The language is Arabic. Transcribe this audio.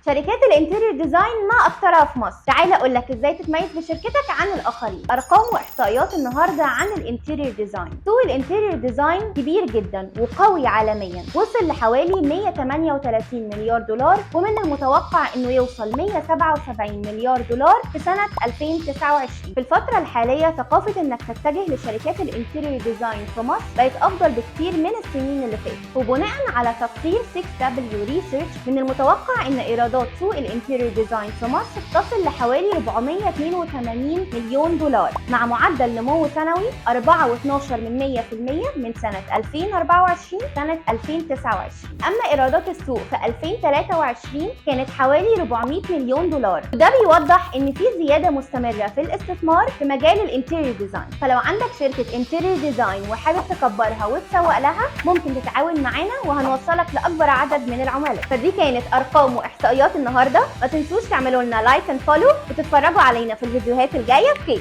شركات الانتيريور ديزاين ما اكترها في مصر. تعالى اقول لك ازاي تتميز بشركتك عن الاخرين. ارقام واحصائيات النهارده عن الانتيريور ديزاين. سوق الانتيريور ديزاين كبير جدا وقوي عالميا، وصل لحوالي 138 مليار دولار، ومن المتوقع انه يوصل 177 مليار دولار في سنه 2029. في الفتره الحاليه ثقافه انك تتجه لشركات الانتيريور ديزاين في مصر بقت افضل بكتير من السنين اللي فاتت، وبناء على تقرير 6W ريسيرش من المتوقع ان ايرادات سوق الانتيريور ديزاين في مصر تصل لحوالي 482 مليون دولار، مع معدل نمو سنوي 4.12% من سنه 2024 سنه 2029. اما ايرادات السوق في 2023 كانت حوالي 400 مليون دولار، وده بيوضح ان في زياده مستمره في الاستثمار في مجال الانتيريور ديزاين. فلو عندك شركه انتيريور ديزاين وحابب تكبرها وتسوق لها، ممكن تتعاون معانا وهنوصلك لاكبر عدد من العملاء. فدي كانت ارقام واحصائيات النهارده. ما تنسوش تعملوا لنا لايك اند فولو وتتفرجوا علينا في الفيديوهات الجايه. بخير.